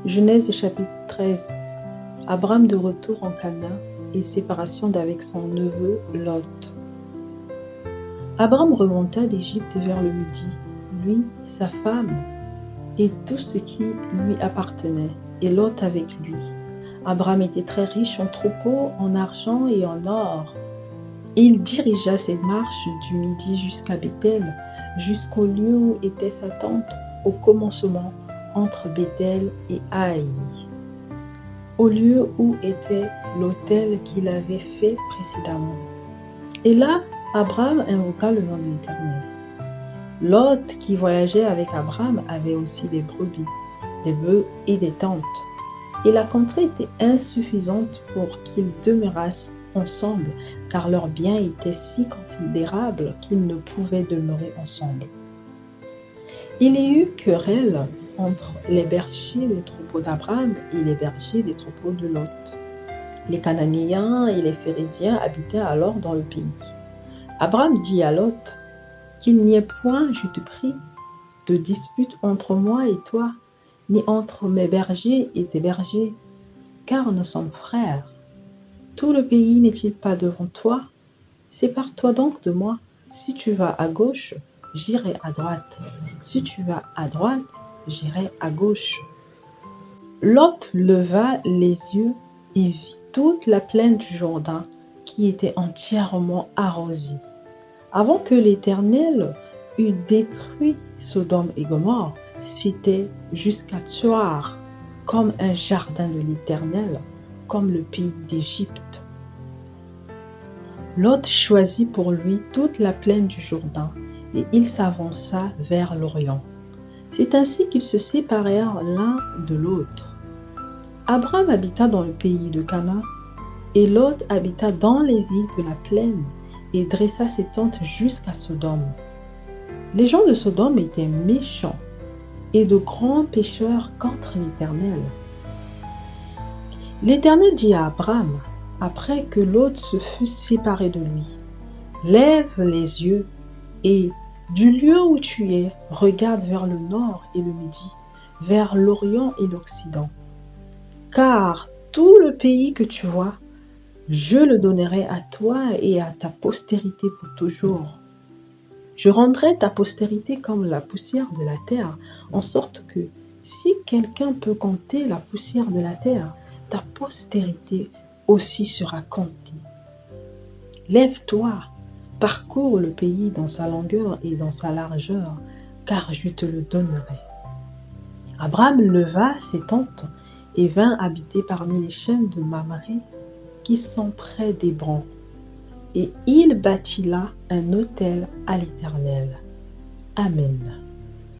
Genèse chapitre 13. Abraham de retour en Canaan et séparation d'avec son neveu Lot. Abraham remonta d'Égypte vers le midi, lui, sa femme et tout ce qui lui appartenait, et Lot avec lui. Abraham était très riche en troupeaux, en argent et en or. Il dirigea ses marches du midi jusqu'à Béthel, jusqu'au lieu où était sa tente, au commencement entre Béthel et Haï, au lieu où était l'autel qu'il avait fait précédemment. Et là, Abraham invoqua le nom de l'Éternel. Lot, qui voyageait avec Abraham, avait aussi des brebis, des bœufs et des tentes. Et la contrée était insuffisante pour qu'ils demeurassent ensemble, car leurs biens étaient si considérables qu'ils ne pouvaient demeurer ensemble. Il y eut querelle entre les bergers des troupeaux d'Abraham et les bergers des troupeaux de Lot. Les Cananéens et les Phérésiens habitaient alors dans le pays. Abraham dit à Lot, « Qu'il n'y ait point, je te prie, de dispute entre moi et toi, ni entre mes bergers et tes bergers, car nous sommes frères. Tout le pays n'est-il pas devant toi? Sépare-toi donc de moi. Si tu vas à gauche, j'irai à droite. Si tu vas à droite, j'irai à gauche. » Lot leva les yeux et vit toute la plaine du Jourdain qui était entièrement arrosée. Avant que l'Éternel eût détruit Sodome et Gomorrhe, c'était jusqu'à Tsoar, comme un jardin de l'Éternel, comme le pays d'Égypte. Lot choisit pour lui toute la plaine du Jourdain, et il s'avança vers l'Orient. C'est ainsi qu'ils se séparèrent l'un de l'autre. Abraham habita dans le pays de Canaan, et Lot habita dans les villes de la plaine, et dressa ses tentes jusqu'à Sodome. Les gens de Sodome étaient méchants et de grands pécheurs contre l'Éternel. L'Éternel dit à Abraham, après que Lot se fut séparé de lui, « Lève les yeux et, du lieu où tu es, regarde vers le nord et le midi, vers l'Orient et l'Occident. Car tout le pays que tu vois, je le donnerai à toi et à ta postérité pour toujours. Je rendrai ta postérité comme la poussière de la terre, en sorte que, si quelqu'un peut compter la poussière de la terre, ta postérité aussi sera comptée. Lève-toi, parcours le pays dans sa longueur et dans sa largeur, car je te le donnerai. » Abraham leva ses tentes et vint habiter parmi les chênes de Mamré, qui sont près d'Hébron, et il bâtit là un autel à l'Éternel. Amen.